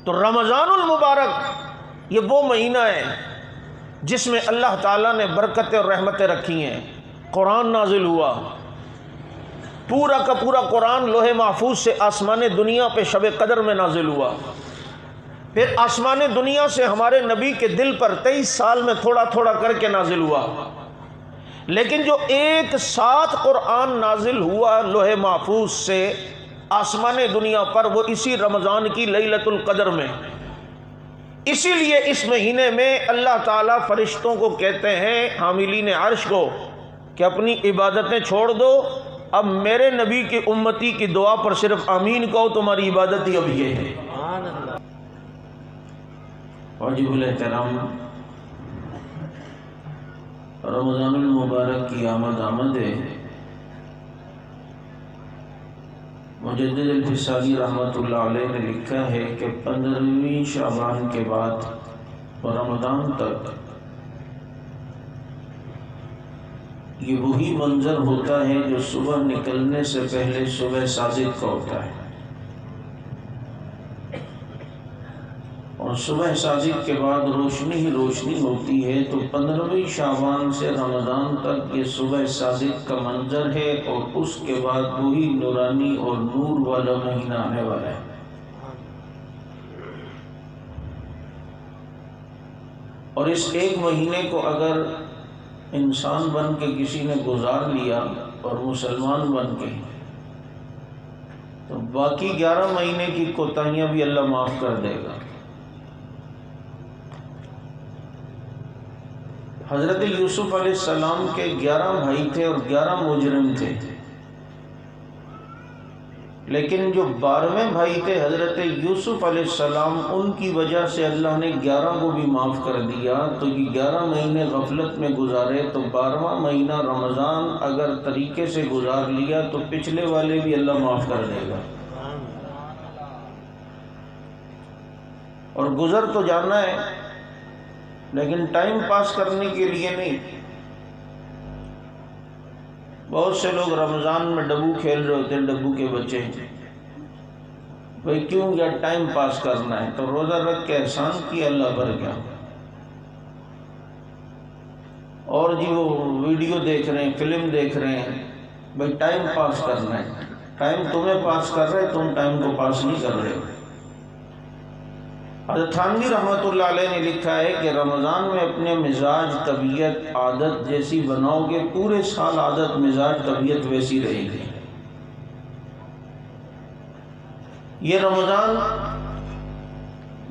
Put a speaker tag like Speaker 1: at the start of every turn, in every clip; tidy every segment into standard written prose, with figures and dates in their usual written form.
Speaker 1: تو رمضان المبارک یہ وہ مہینہ ہے جس میں اللہ تعالیٰ نے برکتیں اور رحمتیں رکھی ہیں. قرآن نازل ہوا، پورا کا پورا قرآن لوح محفوظ سے آسمان دنیا پہ شب قدر میں نازل ہوا. پھر آسمان دنیا سے ہمارے نبی کے دل پر 23 سال میں تھوڑا تھوڑا کر کے نازل ہوا. لیکن جو ایک ساتھ قرآن نازل ہوا لوح محفوظ سے آسمان دنیا پر، وہ اسی رمضان کی لیلۃ القدر میں. اسی لیے اس مہینے میں اللہ تعالیٰ فرشتوں کو کہتے ہیں، حاملین عرش کو، کہ اپنی عبادتیں چھوڑ دو، اب میرے نبی کی امتی کی دعا پر صرف آمین کہو، تمہاری عبادت ہی اب یہ ہے. واجب الاحترام رمضان المبارک کی آمد ہے. مجدد الفسانی رحمۃ اللہ علیہ نے لکھا ہے کہ 15ویں شعبان کے بعد رمضان تک یہ وہی منظر ہوتا ہے جو صبح نکلنے سے پہلے صبح صادق کا ہوتا ہے، اور صبح صادق کے بعد روشنی ہی روشنی ہوتی ہے. تو 15ویں شعبان سے رمضان تک یہ صبح صادق کا منظر ہے، اور اس کے بعد وہی نورانی اور نور والا مہینہ آنے والا ہے. اور اس ایک مہینے کو اگر انسان بن کے کسی نے گزار لیا اور مسلمان بن کے، تو باقی 11 مہینے کی کوتاہیاں بھی اللہ معاف کر دے گا. حضرت یوسف علیہ السلام کے 11 بھائی تھے اور 11 مجرم تھے، لیکن جو 12ویں بھائی تھے حضرت یوسف علیہ السلام، ان کی وجہ سے اللہ نے 11 کو بھی معاف کر دیا. تو یہ 11 مہینے غفلت میں گزارے، تو 12واں مہینہ رمضان اگر طریقے سے گزار لیا تو پچھلے والے بھی اللہ معاف کر دے گا. اور گزر تو جانا ہے، لیکن ٹائم پاس کرنے کے لیے نہیں. بہت سے لوگ رمضان میں ڈبو کھیل رہے ہوتے ہیں، ڈبو کے بچے. بھئی کیوں؟ یا ٹائم پاس کرنا ہے. تو روزہ رکھ کے احسان کیا اللہ پر کیا؟ اور جی وہ ویڈیو دیکھ رہے ہیں، فلم دیکھ رہے ہیں. بھئی ٹائم پاس کرنا ہے. ٹائم تمہیں پاس کر رہے، تم ٹائم کو پاس نہیں کر رہے. حضرت تھانوی رحمۃ اللہ علیہ نے لکھا ہے کہ رمضان میں اپنے مزاج، طبیعت، عادت جیسی بناؤ گے، پورے سال عادت، مزاج، طبیعت ویسی رہے گی. یہ رمضان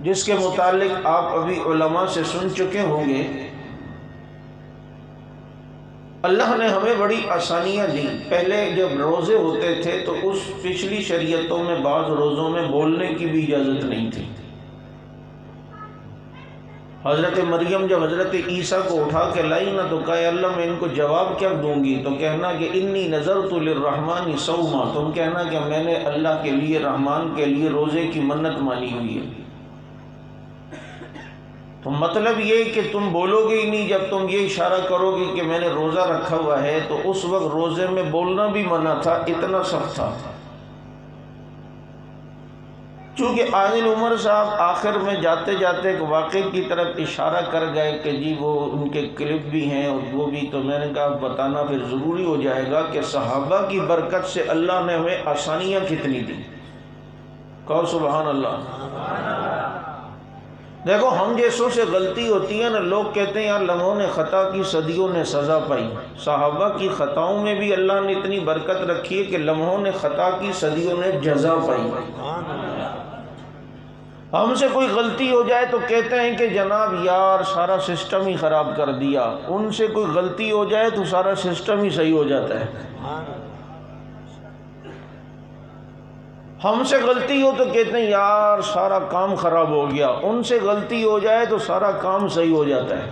Speaker 1: جس کے متعلق آپ ابھی علماء سے سن چکے ہوں گے، اللہ نے ہمیں بڑی آسانیاں دی. پہلے جب روزے ہوتے تھے تو اس پچھلی شریعتوں میں بعض روزوں میں بولنے کی بھی اجازت نہیں تھی. حضرت مریم جب حضرت عیسیٰ کو اٹھا کے لائی نا، تو کہا اللہ میں ان کو جواب کیا دوں گی؟ تو کہنا کہ انی نذرت للرحمن صوما، تم کہنا کہ میں نے اللہ کے لیے، رحمان کے لیے روزے کی منت مانی ہوئی ہے. تو مطلب یہ کہ تم بولو گے ہی نہیں. جب تم یہ اشارہ کرو گے کہ میں نے روزہ رکھا ہوا ہے، تو اس وقت روزے میں بولنا بھی منع تھا، اتنا سخت تھا. چونکہ عادل عمر صاحب آخر میں جاتے جاتے ایک واقعے کی طرف اشارہ کر گئے کہ جی وہ ان کے کلپ بھی ہیں اور وہ بھی، تو میں نے کہا بتانا پھر ضروری ہو جائے گا کہ صحابہ کی برکت سے اللہ نے ہمیں آسانیاں کتنی دی. کہو سبحان اللہ. دیکھو ہم جیسوں سے غلطی ہوتی ہے نا، لوگ کہتے ہیں یار لمحوں نے خطا کی، صدیوں نے سزا پائی. صحابہ کی خطاؤں میں بھی اللہ نے اتنی برکت رکھی ہے کہ لمحوں نے خطا کی، صدیوں نے جزا پائی. ہم سے کوئی غلطی ہو جائے تو کہتے ہیں کہ جناب یار سارا سسٹم ہی خراب کر دیا. ان سے کوئی غلطی ہو جائے تو سارا سسٹم ہی صحیح ہو جاتا ہے. ہم سے غلطی ہو تو کہتے ہیں یار سارا کام خراب ہو گیا. ان سے غلطی ہو جائے تو سارا کام صحیح ہو جاتا ہے.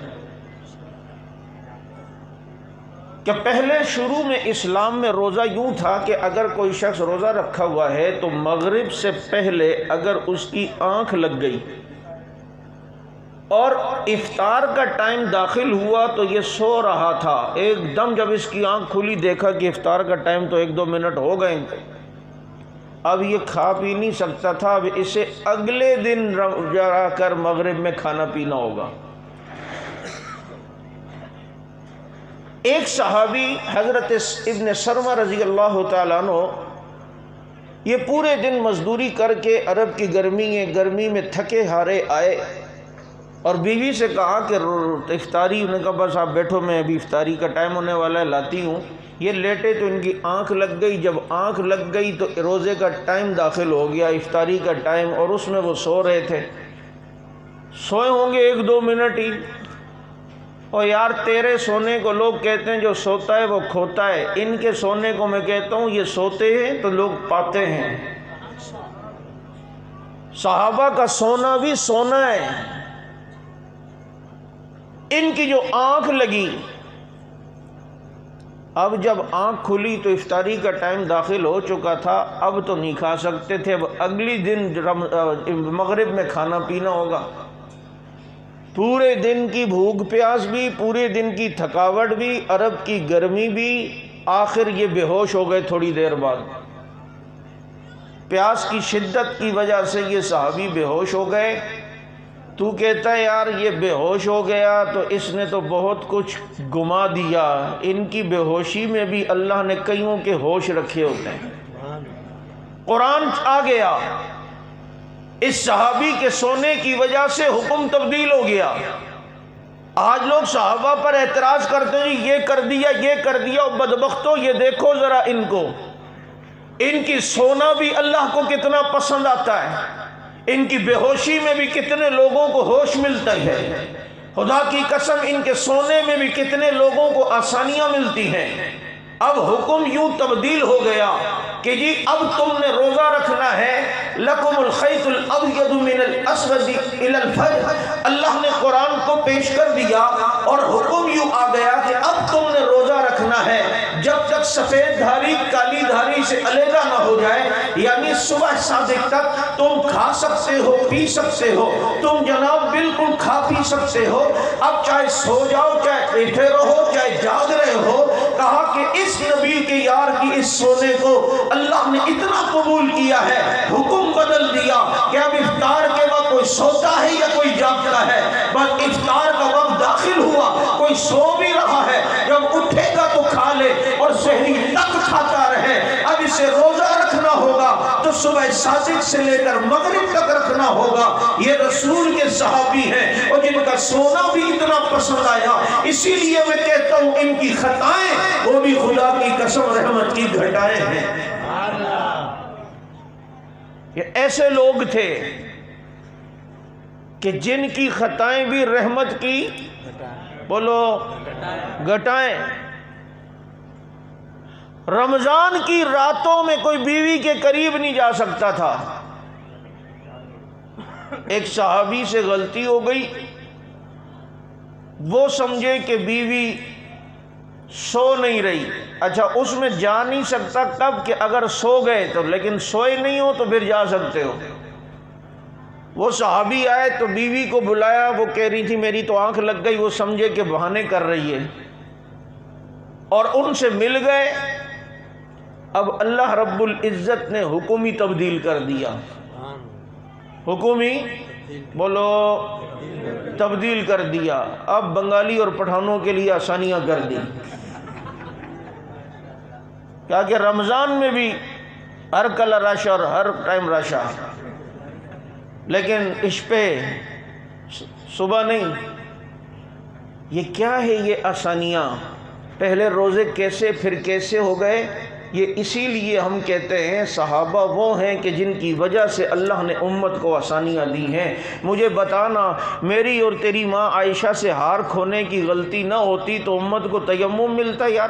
Speaker 1: کہ پہلے شروع میں اسلام میں روزہ یوں تھا کہ اگر کوئی شخص روزہ رکھا ہوا ہے تو مغرب سے پہلے اگر اس کی آنکھ لگ گئی اور افطار کا ٹائم داخل ہوا تو یہ سو رہا تھا. ایک دم جب اس کی آنکھ کھلی، دیکھا کہ افطار کا ٹائم تو 1-2 منٹ ہو گئے. اب یہ کھا پی نہیں سکتا تھا، اب اسے اگلے دن جا کر مغرب میں کھانا پینا ہوگا۔ ایک صحابی حضرت ابن سرمہ رضی اللہ تعالیٰ عنہ، یہ پورے دن مزدوری کر کے عرب کی گرمی میں تھکے ہارے آئے اور بیوی سے کہا کہ افطاری، انہوں نے کہا بس آپ بیٹھو، میں ابھی افطاری کا ٹائم ہونے والا ہے، لاتی ہوں۔ یہ لیٹے تو ان کی آنکھ لگ گئی، جب آنکھ لگ گئی تو روزے کا ٹائم داخل ہو گیا، افطاری کا ٹائم، اور اس میں وہ سو رہے تھے۔ سوئے ہوں گے 1-2 منٹ ہی، اور یار تیرے سونے کو لوگ کہتے ہیں جو سوتا ہے وہ کھوتا ہے، ان کے سونے کو میں کہتا ہوں یہ سوتے ہیں تو لوگ پاتے ہیں۔ صحابہ کا سونا بھی سونا ہے۔ ان کی جو آنکھ لگی، اب جب آنکھ کھلی تو افطاری کا ٹائم داخل ہو چکا تھا، اب تو نہیں کھا سکتے تھے، اب اگلی دن مغرب میں کھانا پینا ہوگا۔ پورے دن کی بھوک پیاس بھی، پورے دن کی تھکاوٹ بھی، عرب کی گرمی بھی، آخر یہ بے ہوش ہو گئے تھوڑی دیر بعد۔ پیاس کی شدت کی وجہ سے یہ صحابی بے ہوش ہو گئے۔ تو کہتا ہے یار یہ بے ہوش ہو گیا تو اس نے تو بہت کچھ گما دیا۔ ان کی بے ہوشی میں بھی اللہ نے کئیوں کے ہوش رکھے ہوتے ہیں۔ قرآن آ گیا، اس صحابی کے سونے کی وجہ سے حکم تبدیل ہو گیا۔ آج لوگ صحابہ پر اعتراض کرتے ہیں یہ کر دیا، یہ کر دیا، اور بدبختو یہ دیکھو ذرا ان کو، ان کی سونا بھی اللہ کو کتنا پسند آتا ہے، ان کی بے ہوشی میں بھی کتنے لوگوں کو ہوش ملتا ہے۔ خدا کی قسم ان کے سونے میں بھی کتنے لوگوں کو آسانیاں ملتی ہیں۔ اب حکم یوں تبدیل ہو گیا کہ جی اب تم نے روزہ رکھنا ہے، لکم الخیط الابیض من الاسود الی الفجر۔ اللہ نے قرآن کو پیش کر دیا اور حکم یوں آ گیا کہ اب تم نے روزہ رکھنا ہے جب تک سفید دھاری کالی دھاری سے علیحدہ نہ ہو جائے، یعنی صبح صادق تک تم کھا سکتے ہو، پی سکتے ہو، تم جناب بالکل کھا پی سکتے ہو۔ اب چاہے سو جاؤ، چاہے بیٹھے رہو، چاہے جاگ رہے ہو۔ کہا کہ اس نبی کے یار کی اس سونے کو اللہ نے اتنا قبول کیا ہے، حکم بدل دیا کہ اب افطار کے وقت کوئی سوتا ہے یا کوئی جاگتا ہے، بس افطار کا وقت داخل ہوا، کوئی سو بھی رہا ہے، جب اٹھے گا تو کھا لے اور سحری تک کھاتا رہے۔ اب اسے روزہ رکھنا ہوگا تو صبح صادق سے لے کر مغرب تک رکھنا ہوگا۔ یہ رسول کے صحابی ہیں اور جن کا سونا بھی اتنا پسند آیا، اسی لیے میں کہتا ہوں ان کی خطائیں وہ بھی خدا کی قسم رحمت کی گھٹائیں ہیں۔ یہ ایسے لوگ تھے کہ جن کی خطائیں بھی رحمت کی بولو گھٹائیں۔ رمضان کی راتوں میں کوئی بیوی کے قریب نہیں جا سکتا تھا۔ ایک صحابی سے غلطی ہو گئی، وہ سمجھے کہ بیوی سو نہیں رہی، اچھا اس میں جا نہیں سکتا کب کہ اگر سو گئے تو، لیکن سوئے نہیں ہو تو پھر جا سکتے ہو۔ وہ صحابی آئے تو بیوی کو بلایا، وہ کہہ رہی تھی میری تو آنکھ لگ گئی، وہ سمجھے کہ بہانے کر رہی ہے، اور ان سے مل گئے۔ اب اللہ رب العزت نے حکم ہی تبدیل کر دیا، حکم ہی بولو تبدیل کر دیا۔ اب بنگالی اور پٹھانوں کے لیے آسانیاں کر دی، کیا کہ رمضان میں بھی ہر کل رش اور ہر ٹائم رشا، لیکن اس پہ صبح نہیں۔ یہ کیا ہے یہ آسانیاں؟ پہلے روزے کیسے پھر کیسے ہو گئے؟ یہ اسی لیے ہم کہتے ہیں صحابہ وہ ہیں کہ جن کی وجہ سے اللہ نے امت کو آسانیاں دی ہیں۔ مجھے بتانا، میری اور تیری ماں عائشہ سے ہار کھونے کی غلطی نہ ہوتی تو امت کو تیمم ملتا یار؟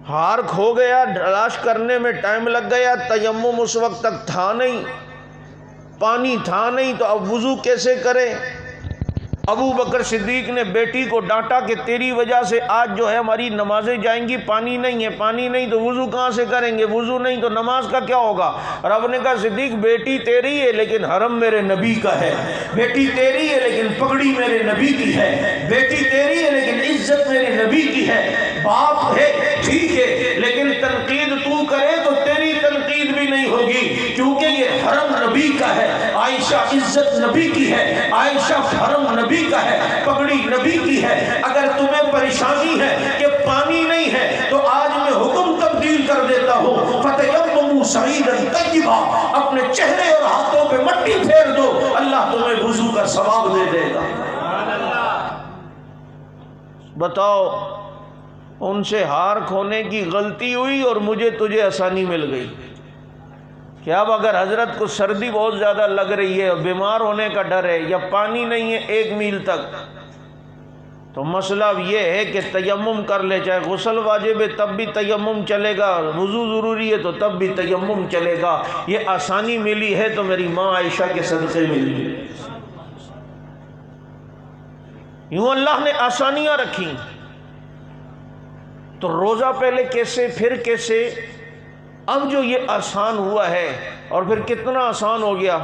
Speaker 1: ہار کھو گیا، تلاش کرنے میں ٹائم لگ گیا، تیمم اس وقت تک تھا نہیں، پانی تھا نہیں، تو اب وضو کیسے کرے؟ ابو بکر صدیق نے بیٹی کو ڈانٹا کہ تیری وجہ سے آج جو ہے ہماری نمازیں جائیں گی، پانی نہیں ہے، پانی نہیں تو وضو کہاں سے کریں گے، وضو نہیں تو نماز کا کیا ہوگا؟ رب نے کہا صدیق بیٹی تیری ہے لیکن حرم میرے نبی کا ہے، بیٹی تیری ہے لیکن پگڑی میرے نبی کی ہے، بیٹی تیری ہے لیکن عزت میرے نبی کی ہے، باپ ہے ٹھیک ہے لیکن تنقید تو کرے نہیں ہوگی، کیونکہ یہ حرم نبی کا ہے، عائشہ عزت نبی کی ہے، عائشہ حرم نبی کا ہے، پگڑی نبی کی ہے۔ اگر تمہیں پریشانی ہے کہ پانی نہیں ہے تو آج میں حکم تبدیل کر دیتا ہوں، فتیمموا صعیدا طیبا، اپنے چہرے اور ہاتھوں پہ مٹی پھیر دو، اللہ تمہیں وضو کا ثواب دے دے گا۔ بتاؤ، ان سے ہار کھونے کی غلطی ہوئی اور مجھے تجھے آسانی مل گئی کہ اب اگر حضرت کو سردی بہت زیادہ لگ رہی ہے اور بیمار ہونے کا ڈر ہے یا پانی نہیں ہے 1 میل تک، تو مسئلہ یہ ہے کہ تیمم کر لے، چاہے غسل واجب ہے تب بھی تیمم چلے گا، وضو ضروری ہے تو تب بھی تیمم چلے گا۔ یہ آسانی ملی ہے تو میری ماں عائشہ کے صدقے ملی ہے۔ یوں اللہ نے آسانیاں رکھی، تو روزہ پہلے کیسے پھر کیسے، اب جو یہ آسان ہوا ہے، اور پھر کتنا آسان ہو گیا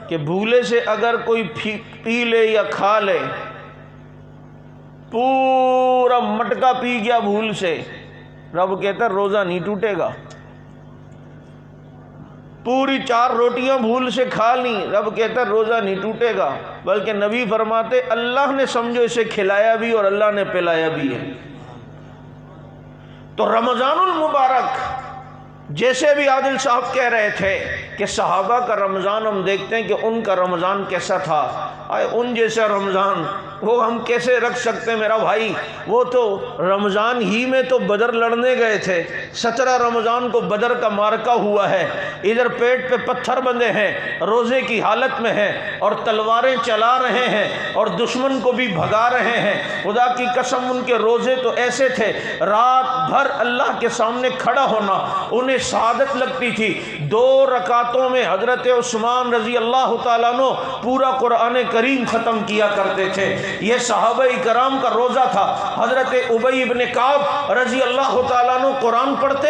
Speaker 1: کہ بھولے سے اگر کوئی پی لے یا کھا لے، پورا مٹکا پی گیا بھول سے، رب کہتا ہے روزہ نہیں ٹوٹے گا۔ پوری 4 روٹیاں بھول سے کھا لیں، رب کہتا ہے روزہ نہیں ٹوٹے گا، بلکہ نبی فرماتے اللہ نے سمجھو اسے کھلایا بھی اور اللہ نے پلایا بھی ہے۔ تو رمضان المبارک، جیسے بھی عادل صاحب کہہ رہے تھے کہ صحابہ کا رمضان ہم دیکھتے ہیں کہ ان کا رمضان کیسا تھا، آئے ان جیسا رمضان وہ ہم کیسے رکھ سکتے ہیں میرا بھائی؟ وہ تو رمضان ہی میں تو بدر لڑنے گئے تھے، 17 رمضان کو بدر کا معرکہ ہوا ہے، ادھر پیٹ پہ پتھر بندھے ہیں، روزے کی حالت میں ہیں اور تلواریں چلا رہے ہیں اور دشمن کو بھی بھگا رہے ہیں۔ خدا کی قسم ان کے روزے تو ایسے تھے، رات بھر اللہ کے سامنے کھڑا ہونا انہیں سعادت لگتی تھی۔ 2 رکعتوں میں حضرت عثمان رضی اللہ تعالیٰ عنہ پورا قرآن کریم ختم کیا کرتے تھے۔ یہ صحابہ کرام کا روزہ تھا۔ حضرت ابی بن کعب رضی اللہ تعالیٰ عنہ قرآن پڑھتے،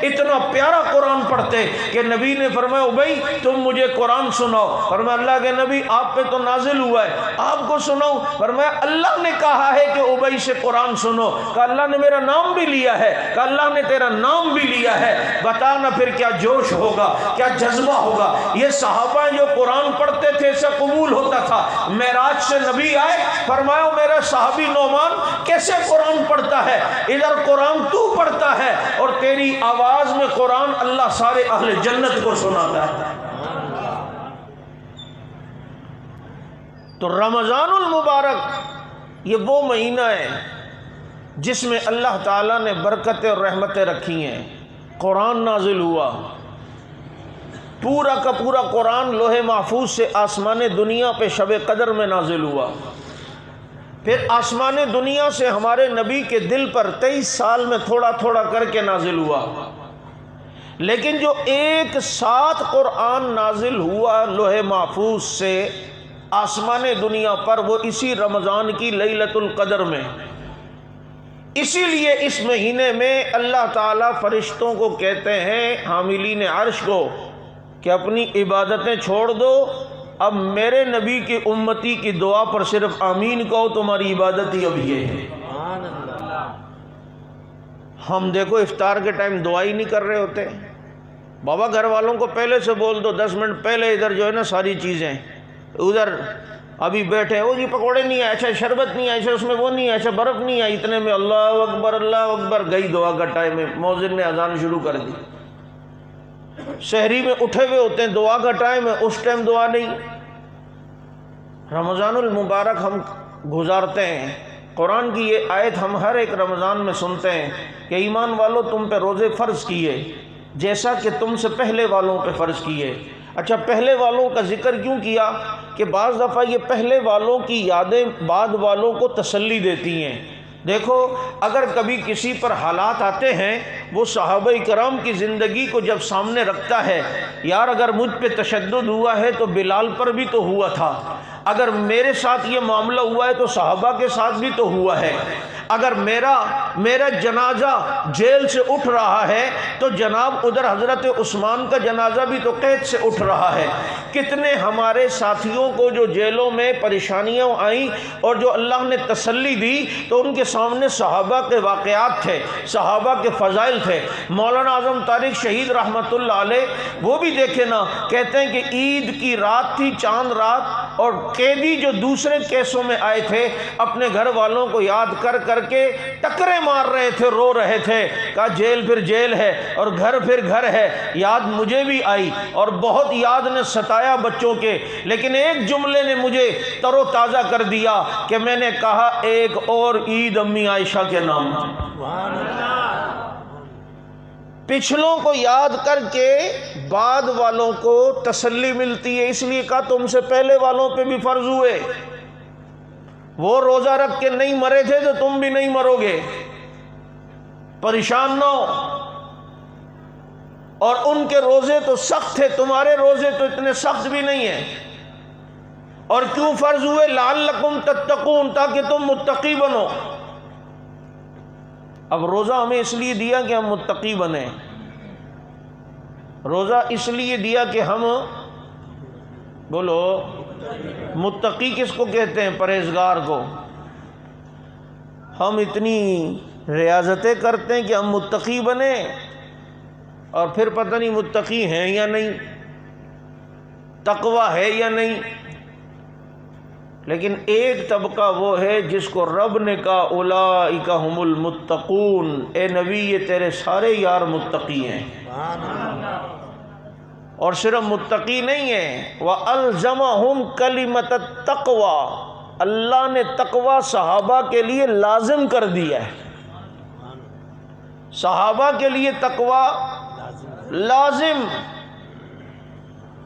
Speaker 1: اتنا پیارا قرآن پڑھتے کہ نبی نے فرمایا ابی تم مجھے قرآن سناؤ، فرمایا اللہ کے نبی آپ پہ تو نازل ہوا ہے، آپ کو سناؤ، فرمایا اللہ نے کہا ہے کہ ابی سے قرآن سنو، کہ اللہ نے میرا نام بھی لیا ہے، کہ اللہ نے تیرا نام بھی لیا ہے، بتا نہ پھر کیا جوش ہوگا، کیا جذبہ ہوگا۔ یہ صحابہ جو قرآن پڑھتے تھے اسے قبول ہوتا تھا۔ معراج سے نبی آئے، فرمایا میرا صحابی نعمان کیسے قرآن پڑھتا ہے، ادھر قرآن تو پڑھتا ہے اور تیری آواز میں قرآن اللہ سارے اہل جنت کو سناتا ہے۔ تو رمضان المبارک یہ وہ مہینہ ہے جس میں اللہ تعالیٰ نے برکتیں اور رحمتیں رکھی ہیں۔ قرآن نازل ہوا، پورا کا پورا قرآن لوح محفوظ سے آسمان دنیا پہ شب قدر میں نازل ہوا، پھر آسمان دنیا سے ہمارے نبی کے دل پر 23 سال میں تھوڑا تھوڑا کر کے نازل ہوا۔ لیکن جو ایک ساتھ قرآن نازل ہوا لوح محفوظ سے آسمان دنیا پر، وہ اسی رمضان کی لیلۃ القدر میں۔ اسی لیے اس مہینے میں اللہ تعالیٰ فرشتوں کو کہتے ہیں، حاملین عرش کو، کہ اپنی عبادتیں چھوڑ دو، اب میرے نبی کی امتی کی دعا پر صرف آمین کہو، تمہاری عبادت ہی اب یہ ہے۔ ہم دیکھو افطار کے ٹائم دعا ہی نہیں کر رہے ہوتے۔ بابا گھر والوں کو پہلے سے بول دو، 10 منٹ پہلے ادھر جو ہے نا ساری چیزیں، ادھر ابھی بیٹھے وہ جی پکوڑے نہیں آئے، اچھا شربت نہیں آئی، اس میں وہ نہیں آیا، اچھا برف نہیں آئی، اتنے میں اللہ اکبر اللہ اکبر، گئی دعا کا ٹائم ہے، مؤذن نے اذان شروع کر دی۔ شہری میں اٹھے ہوئے ہوتے ہیں، دعا کا ٹائم ہے، اس ٹائم دعا نہیں۔ رمضان المبارک ہم گزارتے ہیں، قرآن کی یہ آیت ہم ہر ایک رمضان میں سنتے ہیں کہ ایمان والو تم پہ روزے فرض کیے جیسا کہ تم سے پہلے والوں پہ فرض کیے۔ اچھا پہلے والوں کا ذکر کیوں کیا؟ کہ بعض دفعہ یہ پہلے والوں کی یادیں بعد والوں کو تسلی دیتی ہیں۔ دیکھو اگر کبھی کسی پر حالات آتے ہیں، وہ صحابہ کرام کی زندگی کو جب سامنے رکھتا ہے، یار اگر مجھ پہ تشدد ہوا ہے تو بلال پر بھی تو ہوا تھا، اگر میرے ساتھ یہ معاملہ ہوا ہے تو صحابہ کے ساتھ بھی تو ہوا ہے، اگر میرا جنازہ جیل سے اٹھ رہا ہے تو جناب ادھر حضرت عثمان کا جنازہ بھی تو قید سے اٹھ رہا ہے۔ کتنے ہمارے ساتھیوں کو جو جیلوں میں پریشانیاں آئیں اور جو اللہ نے تسلی دی تو ان کے سامنے صحابہ کے واقعات تھے، صحابہ کے فضائل تھے۔ مولانا اعظم طارق شہید رحمۃ اللہ علیہ وہ بھی دیکھے نا، کہتے ہیں کہ عید کی رات تھی، چاند رات، اور قیدی جو دوسرے کیسوں میں آئے تھے اپنے گھر والوں کو یاد کر کر کے ٹکرے مار رہے تھے، رو رہے تھے، کہا جیل پھر جیل ہے اور گھر پھر گھر ہے۔ یاد مجھے بھی آئی اور بہت یاد نے ستایا بچوں کے، لیکن ایک جملے نے مجھے تر و تازہ کر دیا کہ میں نے کہا ایک اور عید امی عائشہ کے نام۔ پچھلوں کو یاد کر کے بعد والوں کو تسلی ملتی ہے، اس لیے کہا تم سے پہلے والوں پہ بھی فرض ہوئے، وہ روزہ رکھ کے نہیں مرے تھے تو تم بھی نہیں مرو گے، پریشان نہ ہو۔ اور ان کے روزے تو سخت تھے، تمہارے روزے تو اتنے سخت بھی نہیں ہیں۔ اور کیوں فرض ہوئے؟ لعلکم تتقون، تاکہ تم متقی بنو۔ اب روزہ ہمیں اس لیے دیا کہ ہم متقی بنیں، روزہ اس لیے دیا کہ ہم، بولو متقی کس کو کہتے ہیں؟ پرہیزگار کو۔ ہم اتنی ریاضتیں کرتے ہیں کہ ہم متقی بنیں اور پھر پتہ نہیں متقی ہیں یا نہیں، تقوی ہے یا نہیں۔ لیکن ایک طبقہ وہ ہے جس کو رب نے کہا اولئک ھم المتقون، اے نبی یہ تیرے سارے یار متقی ہیں۔ اور صرف متقی نہیں ہیں، وَأَلْزَمَهُمْ كَلِمَةَ التَّقْوَى، اللہ نے تقوی صحابہ کے لیے لازم کر دیا ہے، صحابہ کے لیے تقوی لازم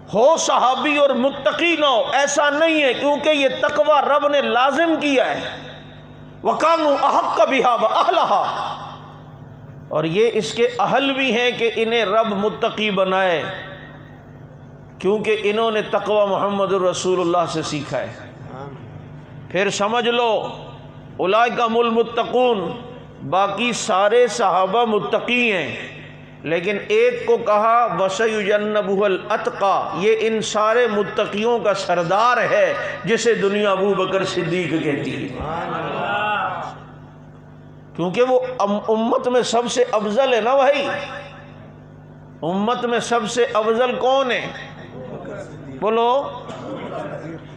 Speaker 1: ہو، صحابی اور متقی نہ ہو ایسا نہیں ہے، کیونکہ یہ تقوی رب نے لازم کیا ہے۔ وَكَانُوا أَحَقَّ بِهَا وَأَهْلَهَا، اور یہ اس کے اہل بھی ہیں کہ انہیں رب متقی بنائے، کیونکہ انہوں نے تقوی محمد الرسول اللہ سے سیکھا ہے۔ پھر سمجھ لو اولئک ھم المتقون، باقی سارے صحابہ متقی ہیں، لیکن ایک کو کہا وَسَيُجَنَّبُهُ الْأَتْقَى، یہ ان سارے متقیوں کا سردار ہے جسے دنیا ابو بکر صدیق کہتی ہے، کیونکہ وہ امت میں سب سے افضل ہے نا بھائی۔ امت میں سب سے افضل کون ہے؟ بولو۔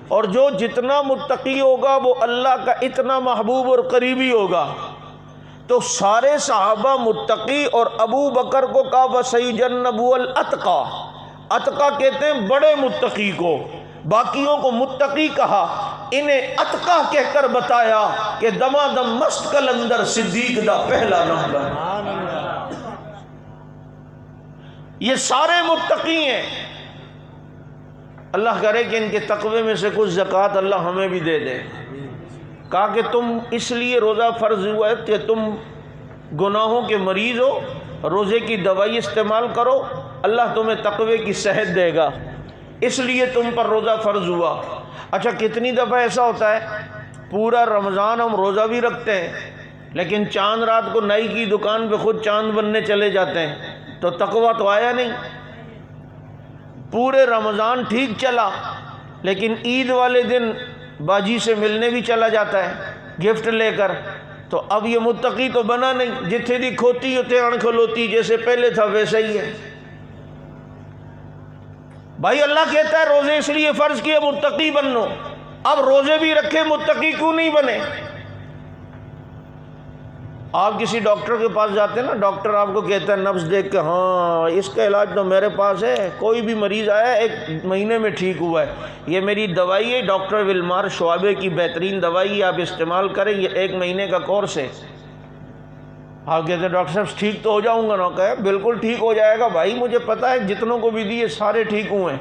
Speaker 1: اور جو جتنا متقی ہوگا وہ اللہ کا اتنا محبوب اور قریبی ہوگا۔ تو سارے صحابہ متقی، اور ابو بکر کو کہا وَسَيُجَنَّبُهُ الْأَتْقَى، اتقا کہتے ہیں بڑے متقی کو، باقیوں کو متقی کہا، انہیں اتقا کہہ کر بتایا کہ دما دم مست کلندر صدیق دا پہلا نمبر۔ یہ سارے متقی ہیں۔ اللہ کرے کہ ان کے تقوی میں سے کچھ زکوٰۃ اللہ ہمیں بھی دے دے۔ کہا کہ تم اس لیے روزہ فرض ہوا ہے کہ تم گناہوں کے مریض ہو، روزے کی دوائی استعمال کرو، اللہ تمہیں تقوی کی صحت دے گا، اس لیے تم پر روزہ فرض ہوا۔ اچھا کتنی دفعہ ایسا ہوتا ہے پورا رمضان ہم روزہ بھی رکھتے ہیں لیکن چاند رات کو نائی کی دکان پہ خود چاند بننے چلے جاتے ہیں، تو تقوی تو آیا نہیں۔ پورے رمضان ٹھیک چلا لیکن عید والے دن باجی سے ملنے بھی چلا جاتا ہے گفٹ لے کر، تو اب یہ متقی تو بنا نہیں، جتھے دی کھوتی ہوتے اڑ کھلوتی، جیسے پہلے تھا ویسا ہی ہے۔ بھائی اللہ کہتا ہے روزے اس لیے فرض کیے متقی بنو، اب روزے بھی رکھے متقی کیوں نہیں بنے؟ آپ کسی ڈاکٹر کے پاس جاتے ہیں نا، ڈاکٹر آپ کو کہتا ہے نبض دیکھ کے ہاں اس کا علاج تو میرے پاس ہے، کوئی بھی مریض آیا 1 مہینے میں ٹھیک ہوا ہے، یہ میری دوائی ہے، ڈاکٹر ولمار شعبے کی بہترین دوائی آپ استعمال کریں، یہ 1 مہینے کا کورس ہے۔ آپ کہتے ہیں ڈاکٹر صاحب ٹھیک تو ہو جاؤں گا نا؟ کہے بالکل ٹھیک ہو جائے گا بھائی، مجھے پتہ ہے جتنوں کو بھی دیے سارے ٹھیک ہوئے ہیں۔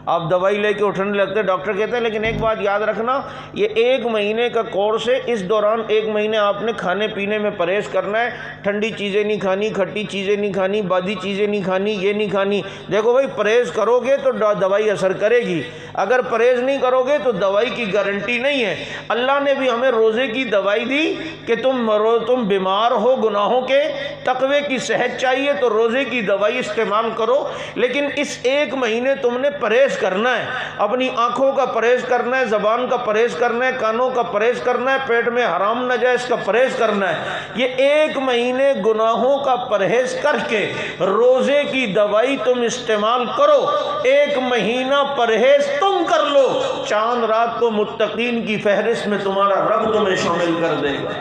Speaker 1: آپ دوائی لے کے اٹھنے لگتے، ڈاکٹر کہتے ہیں لیکن ایک بات یاد رکھنا، یہ 1 مہینے کا کورس ہے، اس دوران 1 مہینے آپ نے کھانے پینے میں پرہیز کرنا ہے، ٹھنڈی چیزیں نہیں کھانی، کھٹی چیزیں نہیں کھانی، بادی چیزیں نہیں کھانی، یہ نہیں کھانی۔ دیکھو بھائی، پرہیز کرو گے تو دوائی اثر کرے گی، اگر پرہیز نہیں کرو گے تو دوائی کی گارنٹی نہیں ہے۔ اللہ نے بھی ہمیں روزے کی دوائی دی کہ تم بیمار ہو گناہوں کے، تقوی کی صحت چاہیے تو روزے کی دوائی استعمال کرو، لیکن اس 1 مہینے تم نے پرہیز کرنا ہے، اپنی آنکھوں کا پرہیز کرنا ہے، زبان کا پرہیز کرنا ہے، کانوں کا پرہیز کرنا ہے، پیٹ میں حرام ناجائز کا پرہیز کرنا ہے۔ یہ 1 مہینے گناہوں کا پرہیز کر کے روزے کی دوائی تم استعمال کرو، 1 مہینہ پرہیز تم کر لو، چاند رات کو متقین کی فہرست میں تمہارا رب تمہیں شامل کر دے گا۔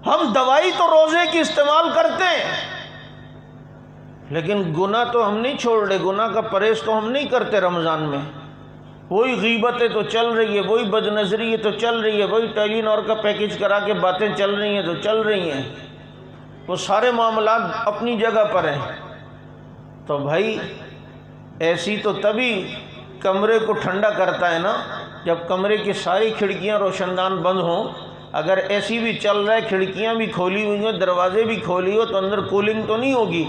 Speaker 1: ہم دوائی تو روزے کی استعمال کرتے ہیں، لیکن گناہ تو ہم نہیں چھوڑ رہے، گناہ کا پرہیز تو ہم نہیں کرتے رمضان میں۔ وہی غیبتیں تو چل رہی ہے، وہی بد نظری تو چل رہی ہے، وہی ٹیلی نار کا پیکج کرا کے باتیں چل رہی ہیں تو چل رہی ہیں، وہ سارے معاملات اپنی جگہ پر ہیں۔ تو بھائی ایسی تو تبھی کمرے کو ٹھنڈا کرتا ہے نا جب کمرے کی ساری کھڑکیاں روشن دان بند ہوں۔ اگر ایسی بھی چل رہا ہے، کھڑکیاں بھی کھولی ہوئی ہیں، دروازے بھی کھولی ہو، تو اندر کولنگ تو نہیں ہوگی۔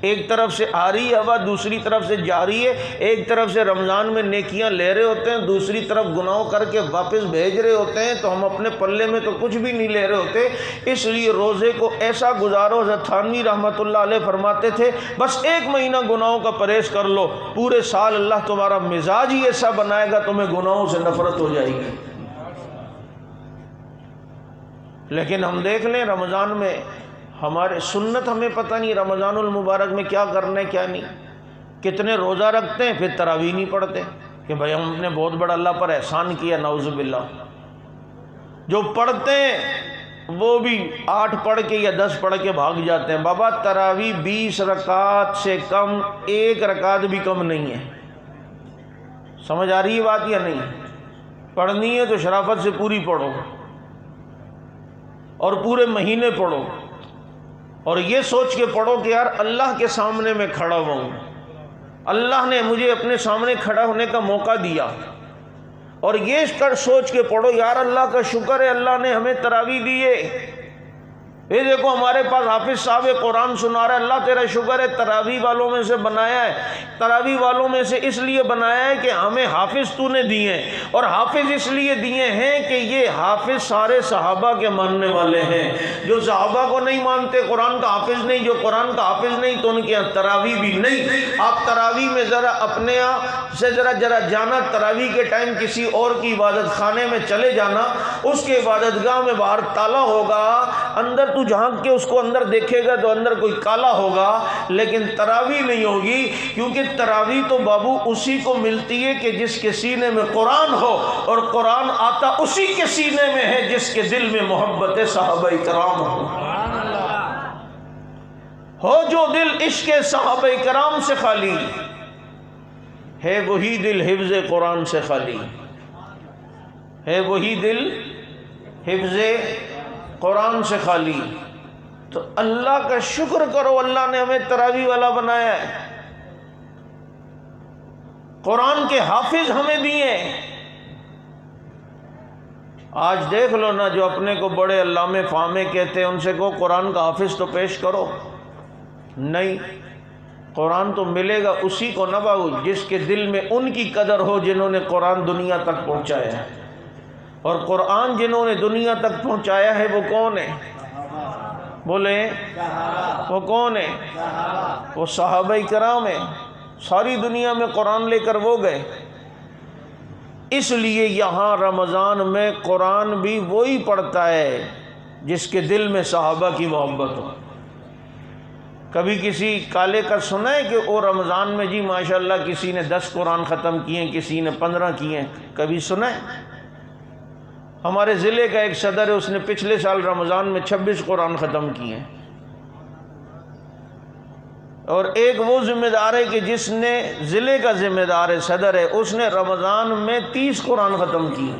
Speaker 1: ایک طرف سے آ رہی ہے ہوا، دوسری طرف سے جا رہی ہے، ایک طرف سے رمضان میں نیکیاں لے رہے ہوتے ہیں، دوسری طرف گناہوں کر کے واپس بھیج رہے ہوتے ہیں، تو ہم اپنے پلے میں تو کچھ بھی نہیں لے رہے ہوتے۔ اس لیے روزے کو ایسا گزارو، حضرت تھانوی رحمۃ اللہ علیہ فرماتے تھے بس 1 مہینہ گناہوں کا پرہیز کر لو، پورے سال اللہ تمہارا مزاج ہی ایسا بنائے گا، تمہیں گناہوں سے نفرت ہو جائے گی۔ لیکن ہم دیکھ لیں رمضان میں ہمارے سنت ہمیں پتہ نہیں رمضان المبارک میں کیا کرنا ہے کیا نہیں۔ کتنے روزہ رکھتے ہیں پھر تراویح نہیں پڑھتے کہ بھائی ہم نے بہت بڑا اللہ پر احسان کیا، نعوذ باللہ۔ جو پڑھتے ہیں وہ بھی 8 پڑھ کے یا 10 پڑھ کے بھاگ جاتے ہیں۔ بابا تراویح 20 رکعت سے کم 1 رکعت بھی کم نہیں ہے۔ سمجھ آ رہی ہے بات یا نہیں؟ پڑھنی ہے تو شرافت سے پوری پڑھو اور پورے مہینے پڑھو، اور یہ سوچ کے پڑھو کہ یار اللہ کے سامنے میں کھڑا ہوں، اللہ نے مجھے اپنے سامنے کھڑا ہونے کا موقع دیا، اور یہ سوچ کے پڑھو یار اللہ کا شکر ہے اللہ نے ہمیں تراویح دی ہے۔ یہ دیکھو ہمارے پاس حافظ صاحب قرآن سنا رہا ہے، اللہ تیرا شکر ہے تراویح والوں میں سے بنایا ہے، تراویح والوں میں سے اس لیے بنایا ہے کہ ہمیں حافظ تو نے دیے ہیں، اور حافظ اس لیے دیے ہیں کہ یہ حافظ سارے صحابہ کے ماننے والے ہیں۔ جو صحابہ کو نہیں مانتے قرآن کا حافظ نہیں، جو قرآن کا حافظ نہیں تو ان کے یہاں تراویح بھی نہیں۔ آپ تراویح میں ذرا اپنے یہاں سے ذرا جانا، تراویح کے ٹائم کسی اور کی عبادت خانے میں چلے جانا، اس کے عبادت گاہ میں باہر تالا ہوگا، اندر تو جھانک کے اس کو اندر دیکھے گا تو اندر کوئی کالا ہوگا، لیکن تراویح نہیں ہوگی، کیونکہ تراویح تو بابو اسی کو ملتی ہے کہ جس کے سینے میں قرآن ہو، اور قرآن آتا اسی کے سینے میں ہے جس کے دل میں محبت صحابہ کرام ہو جو دل عشق صحابہ کرام سے خالی ہے، وہی دل حفظ قرآن سے خالی ہے، وہی دل حفظ قرآن سے خالی۔ تو اللہ کا شکر کرو اللہ نے ہمیں تراویح والا بنایا ہے، قرآن کے حافظ ہمیں دیے۔ آج دیکھ لو نا جو اپنے کو بڑے علامے فہمے کہتے ہیں، ان سے کہو قرآن کا حافظ تو پیش کرو، نہیں، قرآن تو ملے گا اسی کو نہ باؤ جس کے دل میں ان کی قدر ہو جنہوں نے قرآن دنیا تک پہنچایا ہے۔ اور قرآن جنہوں نے دنیا تک پہنچایا ہے وہ کون ہے؟ بولے وہ کون ہے؟ وہ صحابہ کرام ہیں، ساری دنیا میں قرآن لے کر وہ گئے۔ اس لیے یہاں رمضان میں قرآن بھی وہی پڑھتا ہے جس کے دل میں صحابہ کی محبت ہو۔ کبھی کسی کالے کا سنا ہے کہ وہ رمضان میں جی ماشاءاللہ کسی نے 10 قرآن ختم کیے، کسی نے 15 کیے، کبھی سنا ہے؟ ہمارے ضلع کا ایک صدر ہے، اس نے پچھلے سال رمضان میں 26 قرآن ختم کیے، اور ایک وہ ذمہ دار ہے کہ جس نے ضلع کا ذمہ دار ہے، صدر ہے، اس نے رمضان میں 30 قرآن ختم کیے۔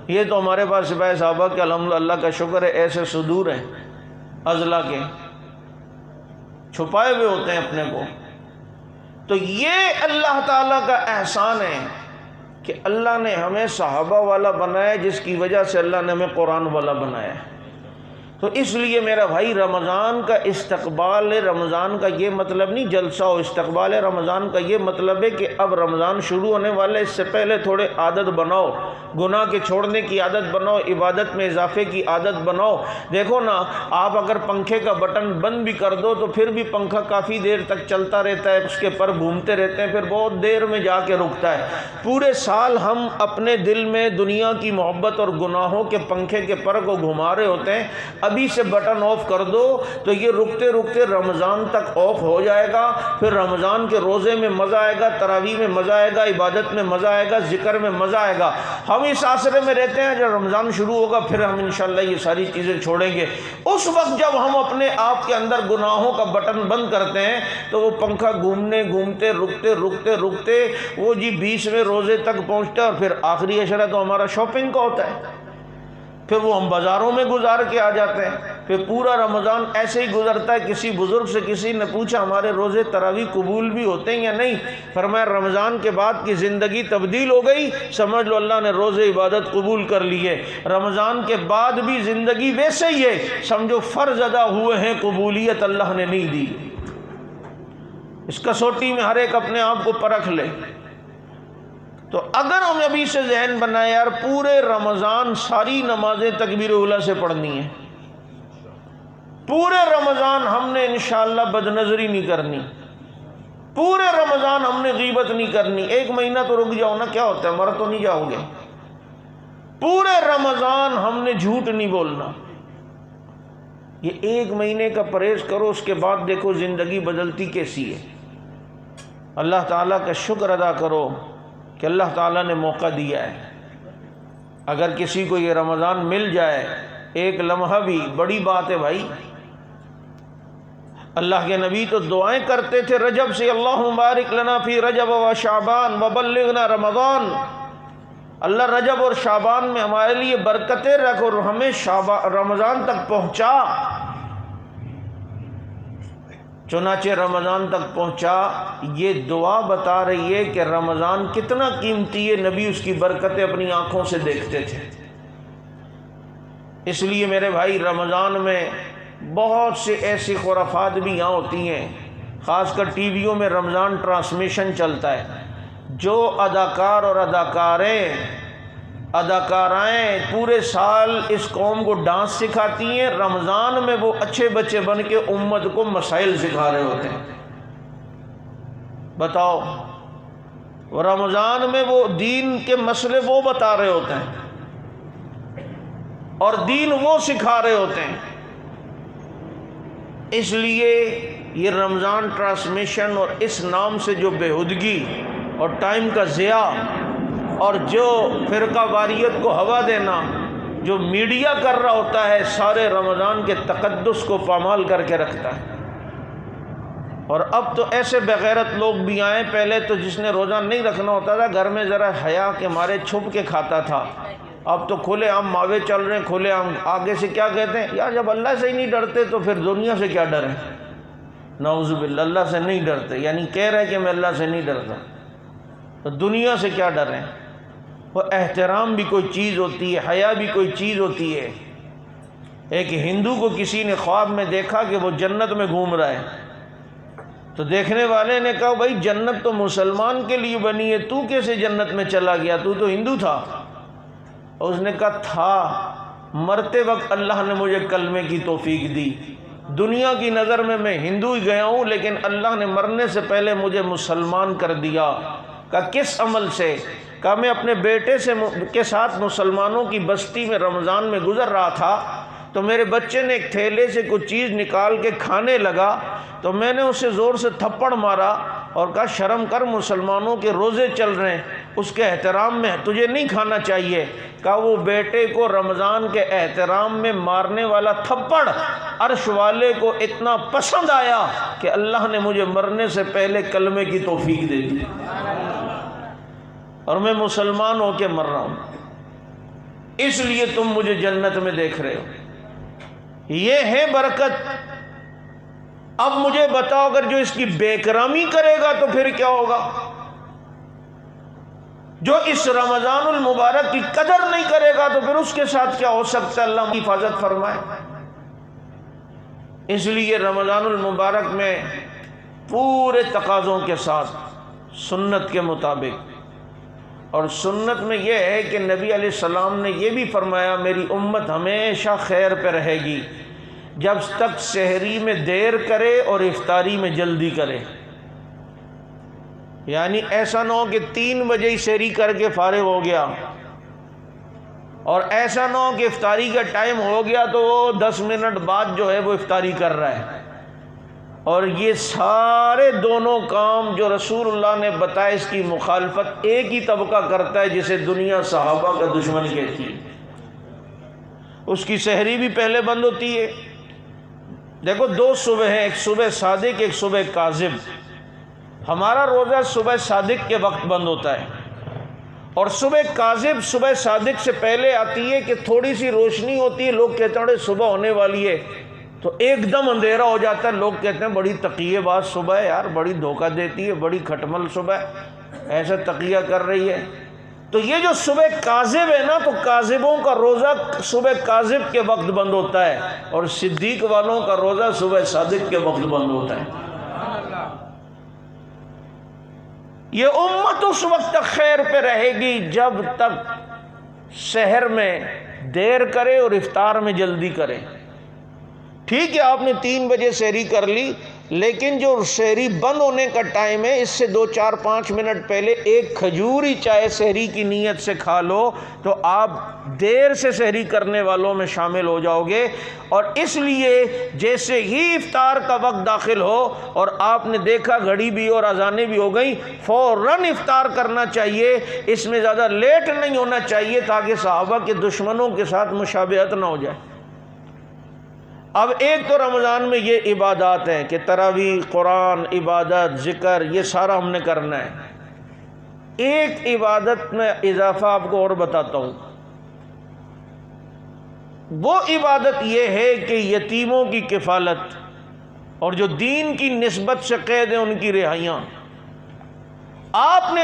Speaker 1: یہ تو ہمارے پاس سپاہی صحابہ کے الحمدللہ اللہ کا شکر ہے ایسے صدور ہیں اضلاع کے، چھپائے ہوئے ہوتے ہیں اپنے کو، تو یہ اللہ تعالیٰ کا احسان ہے کہ اللہ نے ہمیں صحابہ والا بنایا، جس کی وجہ سے اللہ نے ہمیں قرآن والا بنایا ہے۔ تو اس لیے میرا بھائی، رمضان کا استقبال رمضان کا یہ مطلب نہیں جلسہ و استقبال رمضان کا یہ مطلب ہے کہ اب رمضان شروع ہونے والے، اس سے پہلے تھوڑے عادت بناؤ، گناہ کے چھوڑنے کی عادت بناؤ، عبادت میں اضافے کی عادت بناؤ۔ دیکھو نا، آپ اگر پنکھے کا بٹن بند بھی کر دو تو پھر بھی پنکھا کافی دیر تک چلتا رہتا ہے، اس کے پر گھومتے رہتے ہیں، پھر بہت دیر میں جا کے رکتا ہے۔ پورے سال ہم اپنے دل میں دنیا کی محبت اور گناہوں کے پنکھے کے پر کو گھما رہے ہوتے ہیں، ابھی سے بٹن آف کر دو تو یہ رکتے رکتے رمضان تک آف ہو جائے گا۔ پھر رمضان کے روزے میں مزہ آئے گا، تراویح میں مزہ آئے گا، عبادت میں مزہ آئے گا، ذکر میں مزہ آئے گا۔ ہم اس آسرے میں رہتے ہیں جب رمضان شروع ہوگا پھر ہم انشاءاللہ یہ ساری چیزیں چھوڑیں گے۔ اس وقت جب ہم اپنے آپ کے اندر گناہوں کا بٹن بند کرتے ہیں تو وہ پنکھا گھومتے رکتے وہ جی 20ویں روزے تک پہنچتا ہے، اور پھر آخری عشرہ تو ہمارا شاپنگ کا ہوتا ہے، پھر وہ ہم بازاروں میں گزار کے آ جاتے ہیں، پھر پورا رمضان ایسے ہی گزرتا ہے۔ کسی بزرگ سے کسی نے پوچھا ہمارے روزے تراویح قبول بھی ہوتے ہیں یا نہیں؟ فرمایا رمضان کے بعد کی زندگی تبدیل ہو گئی، سمجھ لو اللہ نے روزے عبادت قبول کر لیے۔ رمضان کے بعد بھی زندگی ویسے ہی ہے، سمجھو فرض ادا ہوئے ہیں، قبولیت اللہ نے نہیں دی۔ اس کسوٹی میں ہر ایک اپنے آپ کو پرکھ لے۔ تو اگر ہم ابھی سے ذہن بنائے یار پورے رمضان ساری نمازیں تکبیر اولیٰ سے پڑھنی ہیں، پورے رمضان ہم نے انشاءاللہ بدنظری نہیں کرنی، پورے رمضان ہم نے غیبت نہیں کرنی، ایک مہینہ تو رک جاؤ نا، کیا ہوتا ہے، مر تو نہیں جاؤ گے۔ پورے رمضان ہم نے جھوٹ نہیں بولنا، یہ ایک مہینے کا پرہیز کرو، اس کے بعد دیکھو زندگی بدلتی کیسی ہے۔ اللہ تعالیٰ کا شکر ادا کرو کہ اللہ تعالیٰ نے موقع دیا ہے۔ اگر کسی کو یہ رمضان مل جائے ایک لمحہ بھی، بڑی بات ہے بھائی۔ اللہ کے نبی تو دعائیں کرتے تھے رجب سے، اللہم بارک لنا فی رجب و شعبان وبلغنا رمضان، اللہ رجب اور شعبان میں ہمارے لیے برکتیں رکھ اور ہمیں رمضان تک پہنچا۔ چنانچہ رمضان تک پہنچا۔ یہ دعا بتا رہی ہے کہ رمضان کتنا قیمتی ہے، نبی اس کی برکتیں اپنی آنکھوں سے دیکھتے تھے۔ اس لیے میرے بھائی رمضان میں بہت سے ایسی خرافات بھی یہاں ہوتی ہیں، خاص کر ٹی ویوں میں رمضان ٹرانسمیشن چلتا ہے، جو اداکار اور اداکارائیں پورے سال اس قوم کو ڈانس سکھاتی ہیں، رمضان میں وہ اچھے بچے بن کے امت کو مسائل سکھا رہے ہوتے ہیں۔ بتاؤ، رمضان میں وہ دین کے مسئلے وہ بتا رہے ہوتے ہیں اور دین وہ سکھا رہے ہوتے ہیں۔ اس لیے یہ رمضان ٹرانسمیشن اور اس نام سے جو بےہودگی اور ٹائم کا ضیاع اور جو فرقہ واریت کو ہوا دینا جو میڈیا کر رہا ہوتا ہے، سارے رمضان کے تقدس کو پامال کر کے رکھتا ہے۔ اور اب تو ایسے بغیرت لوگ بھی آئے، پہلے تو جس نے روزہ نہیں رکھنا ہوتا تھا گھر میں ذرا حیا کے مارے چھپ کے کھاتا تھا، اب تو کھلے عام ماوے چل رہے ہیں، کھلے عام آگے سے کیا کہتے ہیں، یار جب اللہ سے ہی نہیں ڈرتے تو پھر دنیا سے کیا ڈریں؟ نعوذ باللہ، اللہ سے نہیں ڈرتے، یعنی کہہ رہے کہ میں اللہ سے نہیں ڈرتا، تو دنیا سے کیا ڈریں؟ وہ احترام بھی کوئی چیز ہوتی ہے، حیا بھی کوئی چیز ہوتی ہے۔ ایک ہندو کو کسی نے خواب میں دیکھا کہ وہ جنت میں گھوم رہا ہے، تو دیکھنے والے نے کہا بھائی جنت تو مسلمان کے لیے بنی ہے، تو کیسے جنت میں چلا گیا، تو ہندو تھا؟ اور اس نے کہا تھا، مرتے وقت اللہ نے مجھے کلمے کی توفیق دی، دنیا کی نظر میں ہندو ہی گیا ہوں، لیکن اللہ نے مرنے سے پہلے مجھے مسلمان کر دیا۔ کہا کس عمل سے؟ کہا میں اپنے بیٹے کے ساتھ مسلمانوں کی بستی میں رمضان میں گزر رہا تھا، تو میرے بچے نے ایک تھیلے سے کچھ چیز نکال کے کھانے لگا، تو میں نے اسے زور سے تھپڑ مارا اور کہا شرم کر، مسلمانوں کے روزے چل رہے ہیں، اس کے احترام میں تجھے نہیں کھانا چاہیے۔ کہا وہ بیٹے کو رمضان کے احترام میں مارنے والا تھپڑ عرش والے کو اتنا پسند آیا کہ اللہ نے مجھے مرنے سے پہلے کلمے کی توفیق دے دی، اور میں مسلمان ہو کے مر رہا ہوں، اس لیے تم مجھے جنت میں دیکھ رہے ہو۔ یہ ہے برکت، اب مجھے بتاؤ اگر جو اس کی بے کرمی کرے گا تو پھر کیا ہوگا؟ جو اس رمضان المبارک کی قدر نہیں کرے گا تو پھر اس کے ساتھ کیا ہو سکتا ہے؟ اللہ کی حفاظت فرمائے۔ اس لیے رمضان المبارک میں پورے تقاضوں کے ساتھ سنت کے مطابق، اور سنت میں یہ ہے کہ نبی علیہ السلام نے یہ بھی فرمایا میری امت ہمیشہ خیر پہ رہے گی جب تک سحری میں دیر کرے اور افطاری میں جلدی کرے۔ یعنی ایسا نہ ہو کہ 3 بجے ہی سحری کر کے فارغ ہو گیا، اور ایسا نہ ہو کہ افطاری کا ٹائم ہو گیا تو وہ 10 منٹ بعد جو ہے وہ افطاری کر رہا ہے۔ اور یہ سارے دونوں کام جو رسول اللہ نے بتائے اس کی مخالفت ایک ہی طبقہ کرتا ہے جسے دنیا صحابہ کا دشمن کہتی ہے۔ اس کی سحری بھی پہلے بند ہوتی ہے۔ دیکھو 2 صبح ہیں، ایک صبح صادق ایک صبح کاذب۔ ہمارا روزہ صبح صادق کے وقت بند ہوتا ہے، اور صبح کاذب صبح صادق سے پہلے آتی ہے کہ تھوڑی سی روشنی ہوتی ہے، لوگ کہتے ہیں صبح ہونے والی ہے تو ایک دم اندھیرا ہو جاتا ہے، لوگ کہتے ہیں بڑی تقیہ باز صبح ہے یار، بڑی دھوکہ دیتی ہے، بڑی کھٹمل صبح ایسا تقیہ کر رہی ہے۔ تو یہ جو صبح کاذب ہے نا، تو کاذبوں کا روزہ صبح کاذب کے وقت بند ہوتا ہے، اور صدیق والوں کا روزہ صبح صادق کے وقت بند ہوتا ہے۔ یہ امت اس وقت تک خیر پہ رہے گی جب تک سحر میں دیر کرے اور افطار میں جلدی کرے۔ ٹھیک ہے آپ نے 3 بجے سحری کر لی، لیکن جو سحری بند ہونے کا ٹائم ہے اس سے 2 4 5 منٹ پہلے ایک کھجور ہی چاہے سحری کی نیت سے کھا لو تو آپ دیر سے سحری کرنے والوں میں شامل ہو جاؤ گے۔ اور اس لیے جیسے ہی افطار کا وقت داخل ہو اور آپ نے دیکھا گھڑی بھی اور اذانیں بھی ہو گئیں، فوراً افطار کرنا چاہیے، اس میں زیادہ لیٹ نہیں ہونا چاہیے تاکہ صحابہ کے دشمنوں کے ساتھ مشابہت نہ ہو جائے۔ اب ایک تو رمضان میں یہ عبادات ہیں کہ تراویح، قرآن، عبادت، ذکر، یہ سارا ہم نے کرنا ہے۔ ایک عبادت میں اضافہ آپ کو اور بتاتا ہوں، وہ عبادت یہ ہے کہ یتیموں کی کفالت اور جو دین کی نسبت سے قید ہیں ان کی رہائیاں۔ آپ نے